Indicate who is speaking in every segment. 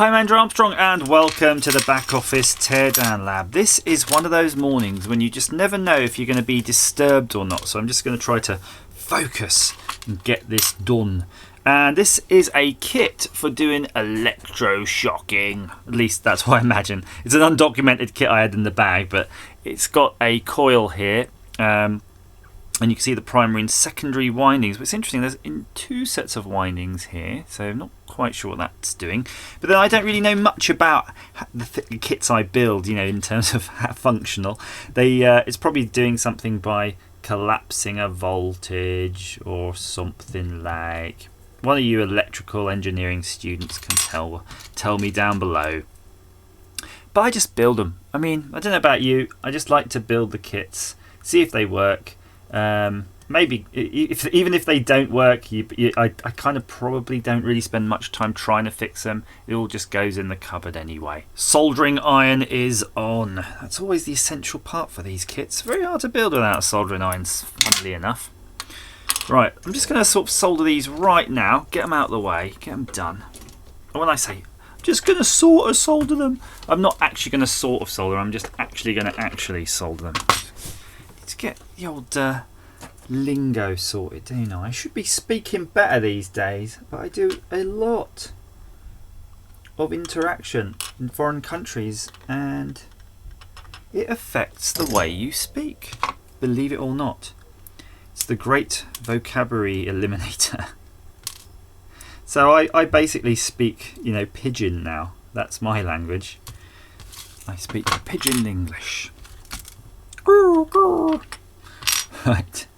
Speaker 1: Hi, I'm Andrew Armstrong and welcome to the Back Office Teardown Lab. This is one of those mornings when you just never know if you're going to be disturbed or not, so I'm just going to try to focus and get this done. And this is a kit for doing electroshocking, at least that's what I imagine. It's an undocumented kit I had in the bag, but it's got a coil here, and you can see the primary and secondary windings. But it's interesting, there's in two sets of windings here, so I'm not quite sure what that's doing. But then I don't really know much about the kits I build, you know, in terms of how functional. It's probably doing something by collapsing a voltage or something like. One of you electrical engineering students can tell me down below. But I just build them. I mean, I don't know about you, I just like to build the kits, see if they work. Maybe even if they don't work, I kind of probably don't really spend much time trying to fix them. It all just goes in the cupboard anyway. Soldering iron is on. That's always the essential part for these kits. Very hard to build without a soldering iron, funnily enough. Right, I'm just going to sort of solder these right now, get them out of the way, get them done. And when I say I'm just going to sort of solder them, I'm not actually going to sort of solder them, I'm just actually going to actually solder them. To get the old lingo sorted, don't I? I should be speaking better these days, but I do a lot of interaction in foreign countries and it affects the way you speak, believe it or not. It's the great vocabulary eliminator. So I basically speak, you know, pidgin now. That's my language. I speak pidgin English. Right.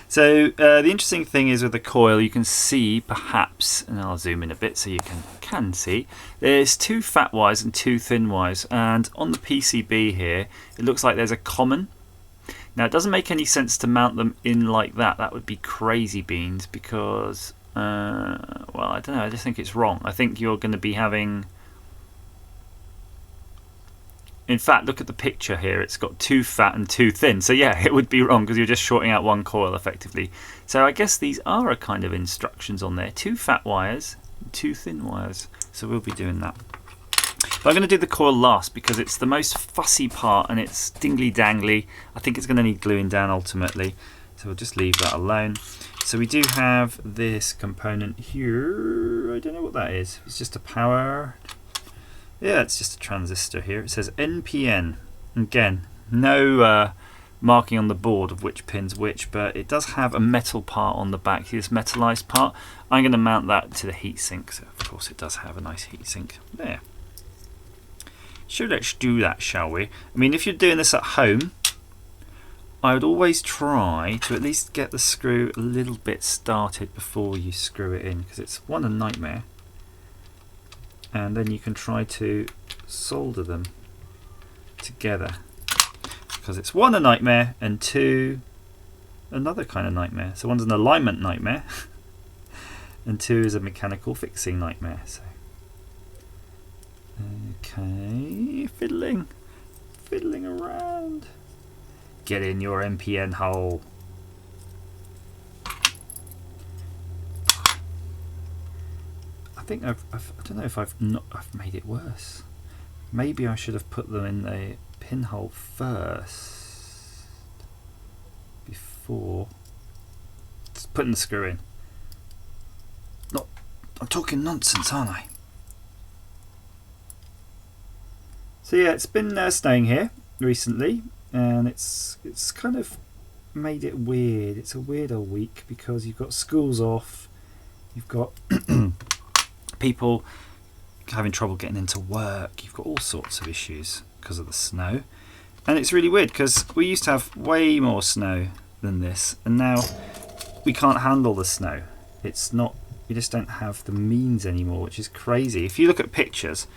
Speaker 1: So the interesting thing is with the coil, you can see perhaps, and I'll zoom in a bit so you can see, there's two fat wires and two thin wires, and on the PCB here it looks like there's a common. Now it doesn't make any sense to mount them in like that. That would be crazy beans because, well, I don't know, I just think it's wrong. I think you're going to be having... In fact, look at the picture here. It's got two fat and two thin. So yeah, it would be wrong because you're just shorting out one coil effectively. So I guess these are a kind of instructions on there. Two fat wires, two thin wires. So we'll be doing that. But I'm going to do the coil last because it's the most fussy part and it's dingly dangly. I think it's going to need gluing down ultimately. So we'll just leave that alone. So we do have this component here. I don't know what that is. It's just a power... Yeah, it's just a transistor here. It says NPN. Again, no marking on the board of which pin's which, but it does have a metal part on the back. See this metallized part? I'm going to mount that to the heatsink. So of course it does have a nice heatsink. There. So let's do that, shall we? I mean, if you're doing this at home, I would always try to at least get the screw a little bit started before you screw it in, because it's a nightmare. And then you can try to solder them together, because it's one, a nightmare, and two, another kind of nightmare. So one's an alignment nightmare and two is a mechanical fixing nightmare. So okay, fiddling around. Get in your NPN hole. I think I don't know if I've made it worse. Maybe I should have put them in the pinhole first before just putting the screw in. I'm talking nonsense, aren't I? So yeah, it's been snowing here recently, and it's kind of made it weird. It's a weird old week because you've got schools off, you've got people having trouble getting into work, you've got all sorts of issues because of the snow. And it's really weird because we used to have way more snow than this, and now we can't handle the snow. It's not, we just don't have the means anymore, which is crazy. If you look at pictures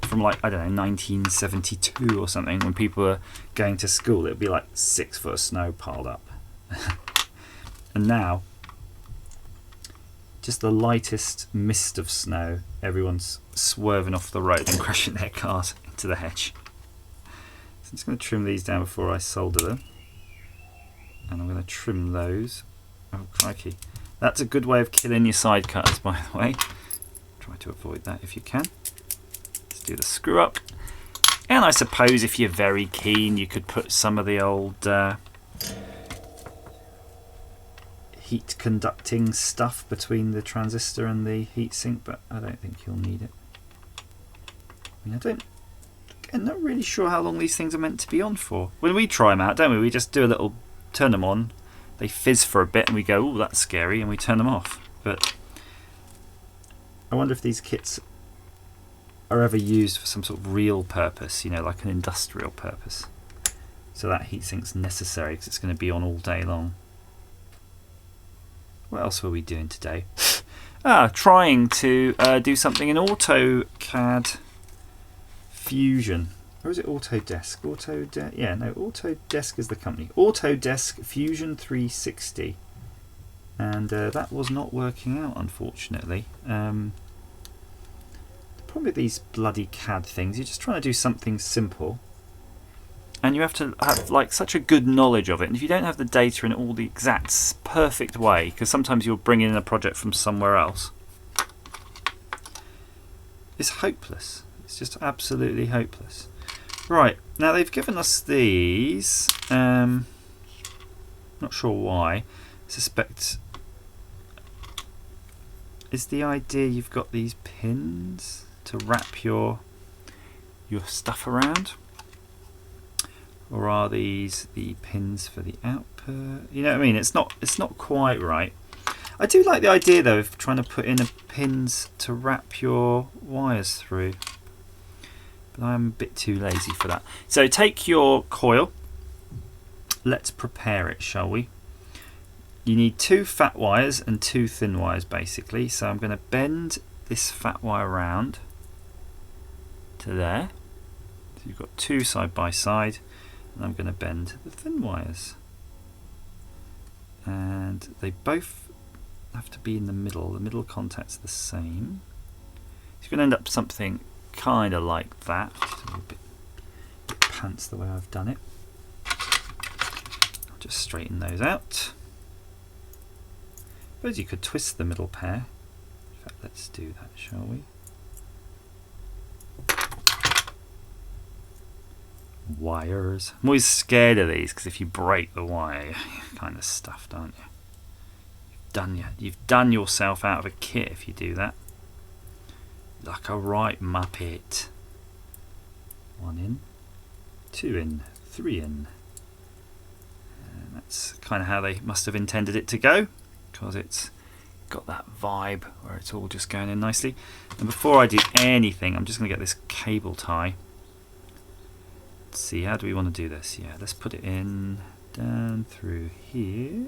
Speaker 1: from, like, I don't know, 1972 or something, when people were going to school, it would be like 6 foot of snow piled up. And now, just the lightest mist of snow, everyone's swerving off the road and crashing their cars into the hedge. So I'm just going to trim these down before I solder them. And I'm going to trim those. Oh, crikey. That's a good way of killing your side cutters, by the way. Try to avoid that if you can. do the screw up. And I suppose if you're very keen, you could put some of the old heat conducting stuff between the transistor and the heatsink, but I don't think you'll need it. I mean, I'm not really sure how long these things are meant to be on for. When we try them out, don't we? We just do a little, turn them on, they fizz for a bit, and we go, "Oh, that's scary," and we turn them off. But I wonder if these kits are ever used for some sort of real purpose, you know, like an industrial purpose. So that heatsink's necessary because it's going to be on all day long. What else were we doing today? Trying to do something in AutoCAD Fusion. Or is it Autodesk? Autodesk is the company. Autodesk Fusion 360. And that was not working out, unfortunately. The problem with these bloody CAD things, you're just trying to do something simple. And you have to have like such a good knowledge of it. And if you don't have the data in all the exact perfect way, because sometimes you'll bring in a project from somewhere else, it's hopeless. It's just absolutely hopeless. Right, now they've given us these. Not sure why. I suspect is the idea you've got these pins to wrap your stuff around. Or are these the pins for the output? You know what I mean? It's not quite right. I do like the idea though of trying to put in pins to wrap your wires through. But I'm a bit too lazy for that. So take your coil. Let's prepare it, shall we? You need 2 fat wires and 2 thin wires basically. So I'm going to bend this fat wire around to there. So you've got 2 side by side. And I'm going to bend the thin wires. And they both have to be in the middle. The middle contact's the same. So you're going to end up something kind of like that. Just a little bit pants the way I've done it. I'll just straighten those out. I suppose you could twist the middle pair. In fact, let's do that, shall we? Wires. I'm always scared of these because if you break the wire, you're kind of stuffed, aren't you? You've done yourself out of a kit if you do that. Like a right muppet. 1 in, 2 in, 3 in. And that's kind of how they must have intended it to go, because it's got that vibe where it's all just going in nicely. And before I do anything, I'm just going to get this cable tie. Let's see, how do we want to do this? Yeah, let's put it in down through here.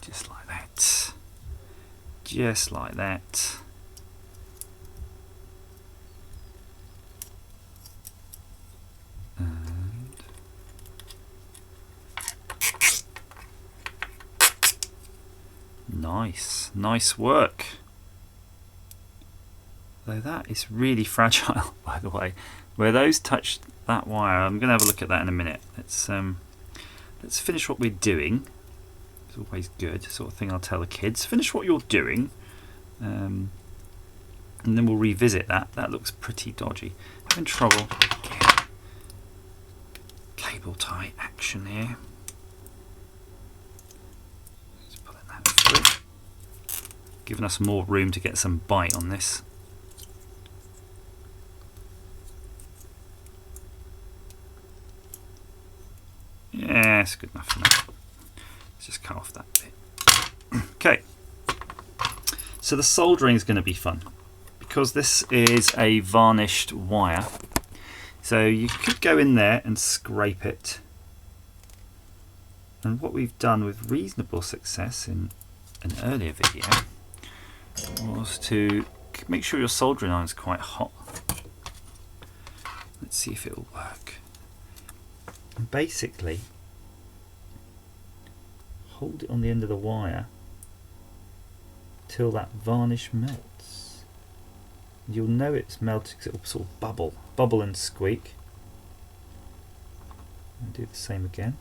Speaker 1: Just like that. Just like that. And nice work. Though that is really fragile, by the way. Where those touch that wire, I'm going to have a look at that in a minute. Let's finish what we're doing. It's always good, sort of thing I'll tell the kids. Finish what you're doing, and then we'll revisit that. That looks pretty dodgy. Having trouble again. Cable tie action here. Just pulling that through. Giving us more room to get some bite on this. Yeah, it's good enough for now. Let's just cut off that bit. Okay, so the soldering is going to be fun because this is a varnished wire. So you could go in there and scrape it. And what we've done with reasonable success in an earlier video was to make sure your soldering iron is quite hot. Let's see if it will work. And basically, hold it on the end of the wire till that varnish melts. You'll know it's melted because it will sort of bubble and squeak. And do the same again.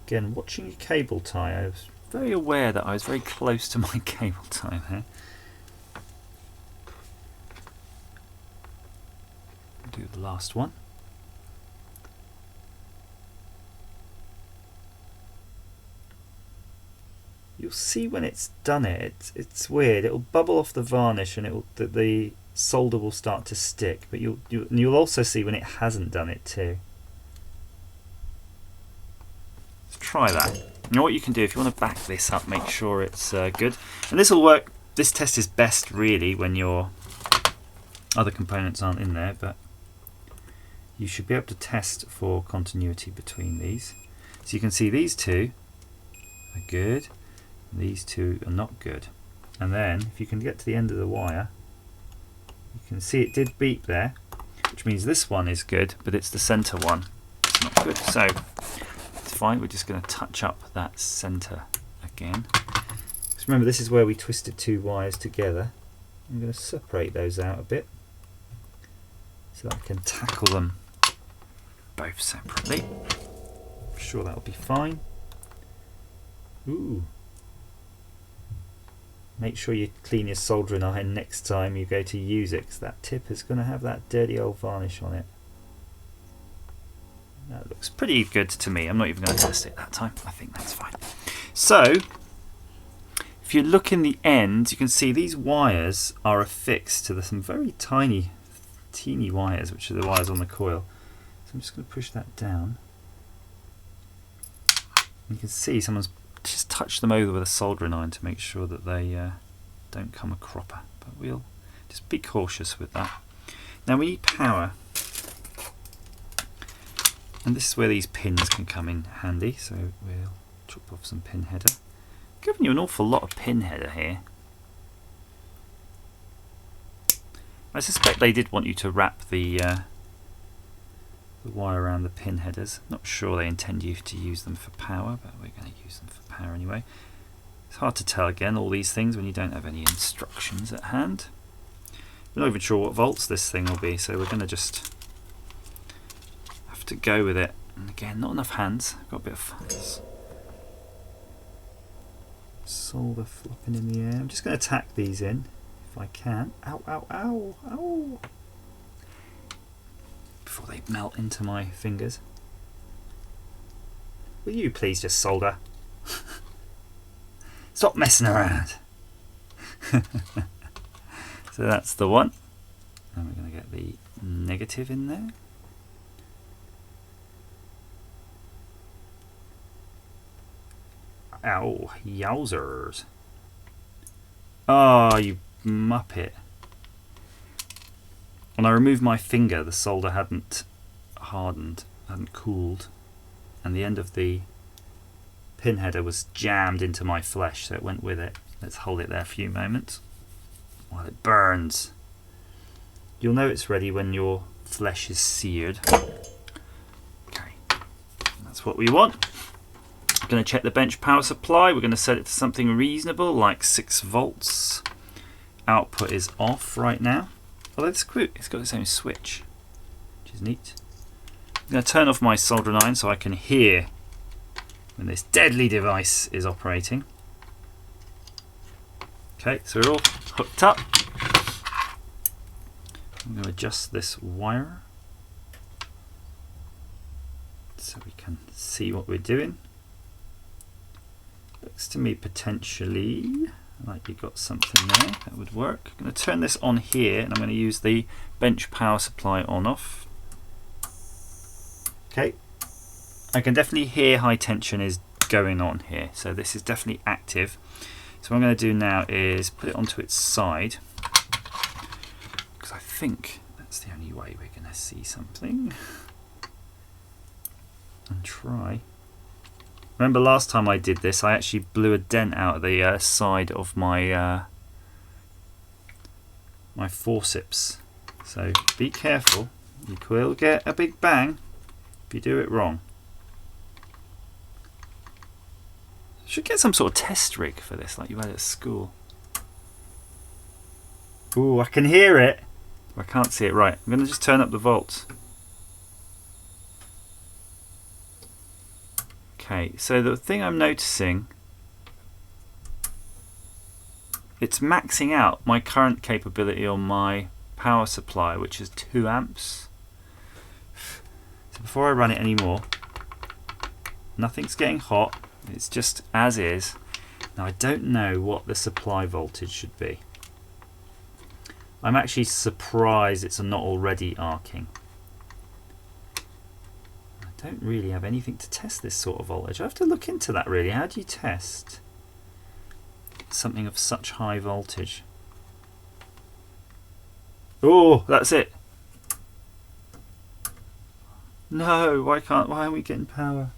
Speaker 1: Again, watching your cable tie, I was very aware that I was very close to my cable tie there. Do the last one. You'll see when it's done it's weird. It'll bubble off the varnish and the solder will start to stick, but you'll also see when it hasn't done it too. Let's try that. You know what you can do if you want to back this up, make sure it's good. And this will work. This test is best really when your other components aren't in there, but you should be able to test for continuity between these. So you can see these two are good. These two are not good. And then if you can get to the end of the wire, you can see it did beep there, which means this one is good, but it's the center one it's not good. So it's fine. We're just going to touch up that center again. Just remember, this is where we twisted two wires together. I'm going to separate those out a bit so that I can tackle them both separately. I'm sure that'll be fine. Ooh. Make sure you clean your soldering iron next time you go to use it, because that tip is going to have that dirty old varnish on it. That looks pretty good to me. I'm not even going to test it that time. I think that's fine. So, if you look in the end, you can see these wires are affixed to some very tiny, teeny wires, which are the wires on the coil. So I'm just going to push that down. You can see someone's just touch them over with a soldering iron to make sure that they don't come a cropper, but we'll just be cautious with that. Now we need power, and this is where these pins can come in handy, so we'll chop off some pin header. Giving you an awful lot of pin header here. I suspect they did want you to wrap the wire around the pin headers. Not sure they intend you to use them for power, but we're going to use them for power anyway. It's hard to tell again all these things when you don't have any instructions at hand. We're not even sure what volts this thing will be, so we're going to just have to go with it. And again, not enough hands. I've got a bit of solder flopping in the air. I'm just going to tack these in if I can. Ow, ow, ow, ow! Before they melt into my fingers. Will you please just solder? Stop messing around. So that's the one. And we're going to get the negative in there. Ow, yowzers. Oh, you muppet. When I removed my finger, the solder hadn't hardened, hadn't cooled, and the end of the pin header was jammed into my flesh, so it went with it. Let's hold it there a few moments while it burns. You'll know it's ready when your flesh is seared. Okay, that's what we want. I'm going to check the bench power supply. We're going to set it to something reasonable, like 6 volts. Output is off right now. Although it's got its own switch, which is neat. I'm going to turn off my soldering iron so I can hear when this deadly device is operating. Okay, so we're all hooked up. I'm going to adjust this wire so we can see what we're doing. Looks to me potentially like you've got something there that would work. I'm going to turn this on here, and I'm going to use the bench power supply on off. Okay, I can definitely hear high tension is going on here, so this is definitely active. So what I'm going to do now is put it onto its side, because I think that's the only way we're going to see something. And try. Remember last time I did this, I actually blew a dent out of the side of my my forceps. So be careful, you will get a big bang if you do it wrong. Should get some sort of test rig for this, like you had at school. Ooh, I can hear it. I can't see it right. I'm going to just turn up the volts. Okay, so the thing I'm noticing it's maxing out my current capability on my power supply, which is 2 amps. So before I run it anymore, nothing's getting hot, it's just as is. Now I don't know what the supply voltage should be. I'm actually surprised it's not already arcing. I don't really have anything to test this sort of voltage. I have to look into that really. How do you test something of such high voltage? Oh, that's it. No, why aren't we getting power?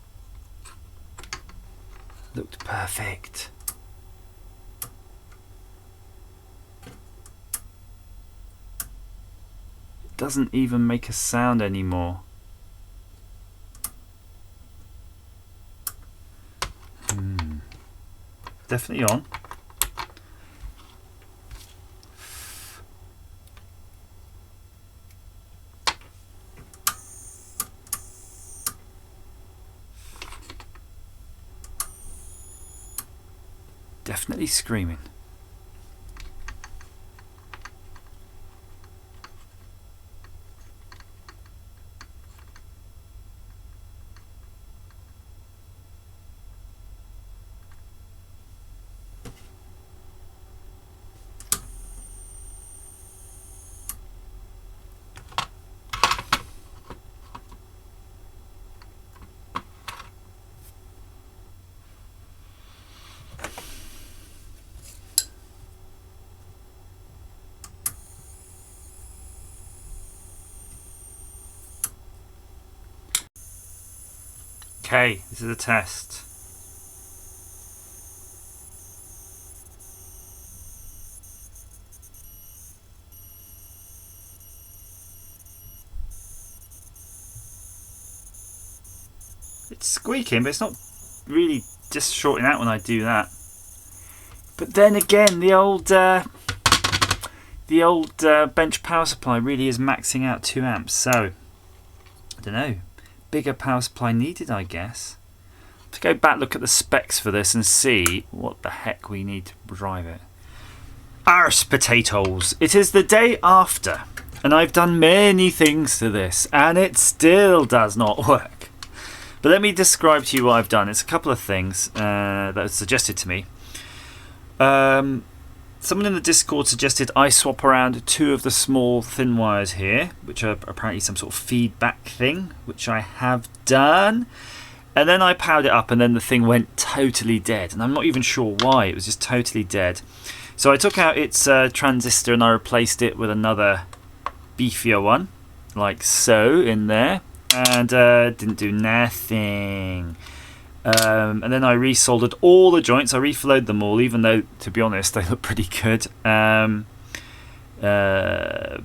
Speaker 1: Looked perfect. Doesn't even make a sound anymore. Definitely on. Definitely screaming. Okay, this is a test. It's squeaking, but it's not really just shorting out when I do that. But then again, the old bench power supply really is maxing out 2 amps, so I don't know. Bigger power supply needed, I guess. To go back, look at the specs for this and see what the heck we need to drive it. Arse potatoes! It is the day after, and I've done many things to this, and it still does not work. But let me describe to you what I've done. It's a couple of things that are suggested to me. Someone in the Discord suggested I swap around 2 of the small thin wires here, which are apparently some sort of feedback thing, which I have done. And then I powered it up and then the thing went totally dead. And I'm not even sure why, it was just totally dead. So I took out its transistor and I replaced it with another beefier one, like so, in there. And didn't do nothing. And then I resoldered all the joints. I reflowed them all, even though, to be honest, they look pretty good.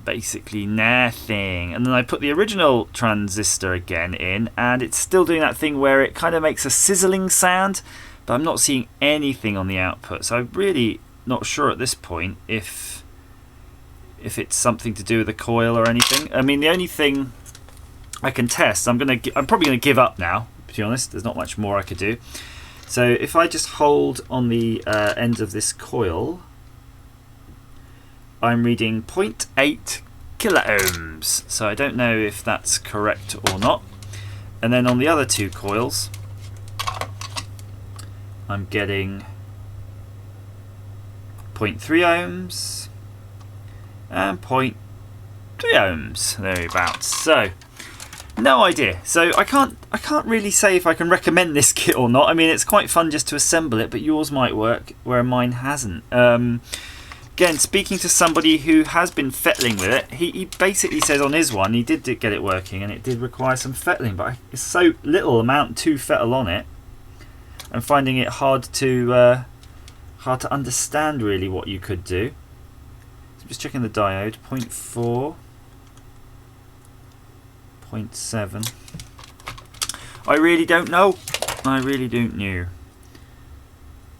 Speaker 1: Basically nothing. And then I put the original transistor again in, and it's still doing that thing where it kind of makes a sizzling sound, but I'm not seeing anything on the output. So I'm really not sure at this point if it's something to do with the coil or anything. I mean, the only thing I can test, I'm probably gonna give up now. To be honest, there's not much more I could do. So if I just hold on the end of this coil, I'm reading 0.8 kiloohms. So I don't know if that's correct or not. And then on the other 2 coils, I'm getting 0.3 ohms and 0.3 ohms, thereabouts. So no idea. So I can't really say if I can recommend this kit or not. I mean, it's quite fun just to assemble it, but yours might work where mine hasn't. Again, speaking to somebody who has been fettling with it, he basically says on his one he did get it working and it did require some fettling, but it's so little amount to fettle on it. I'm finding it hard to understand really what you could do. So I'm just checking the diode, 0.4. 0.7. I really don't know. I really don't know.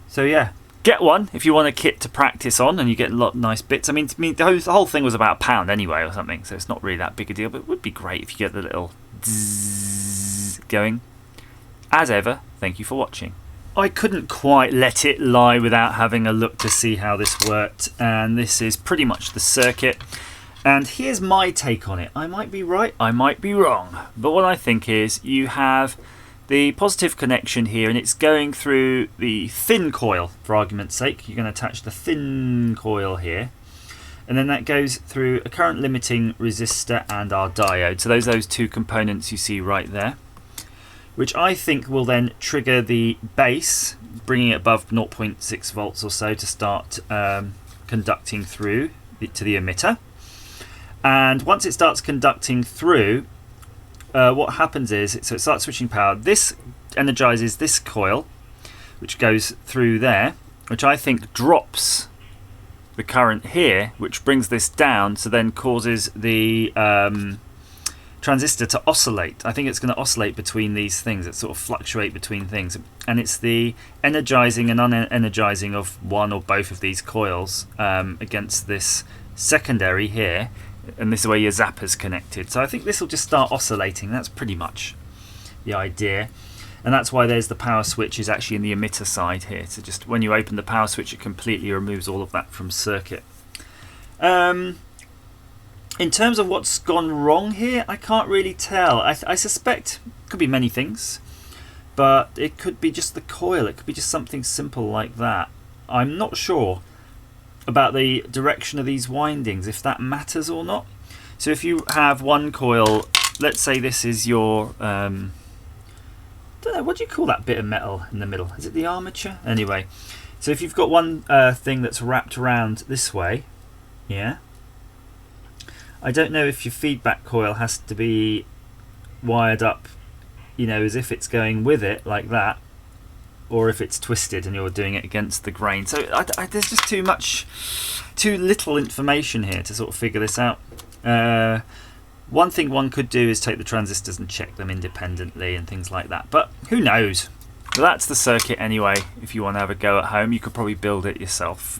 Speaker 1: So yeah, get one if you want a kit to practice on, and you get a lot of nice bits. I mean, to me, the whole thing was about £1 anyway, or something, so it's not really that big a deal. But it would be great if you get the little zzz going. As ever, thank you for watching. I couldn't quite let it lie without having a look to see how this worked, and this is pretty much the circuit. And here's my take on it. I might be right, I might be wrong, but what I think is you have the positive connection here, and it's going through the thin coil, for argument's sake. You're going to attach the thin coil here, and then that goes through a current limiting resistor and our diode. So those two components you see right there, which I think will then trigger the base, bringing it above 0.6 volts or so to start conducting through to the emitter. And once it starts conducting through, what happens is, so it starts switching power. This energizes this coil, which goes through there, which I think drops the current here, which brings this down, so then causes the transistor to oscillate. I think it's going to oscillate between these things. It sort of fluctuate between things, and it's the energizing and unenergizing of one or both of these coils against this secondary here, and this is where your zapper's connected. So I think this will just start oscillating. That's pretty much the idea, and that's why there's the power switch is actually in the emitter side here. So just when you open the power switch, it completely removes all of that from circuit. In terms of what's gone wrong here, I can't really tell. I suspect it could be many things, but it could be just the coil. It could be just something simple like that. I'm not sure about the direction of these windings, if that matters or not. So if you have one coil, let's say this is your, don't know, what do you call that bit of metal in the middle? Is it the armature? Anyway, so if you've got one thing that's wrapped around this way, yeah, I don't know if your feedback coil has to be wired up, you know, as if it's going with it like that, or if it's twisted and you're doing it against the grain. So there's just too little information here to sort of figure this out. One thing one could do is take the transistors and check them independently and things like that, but who knows? Well, that's the circuit anyway. If you want to have a go at home, you could probably build it yourself.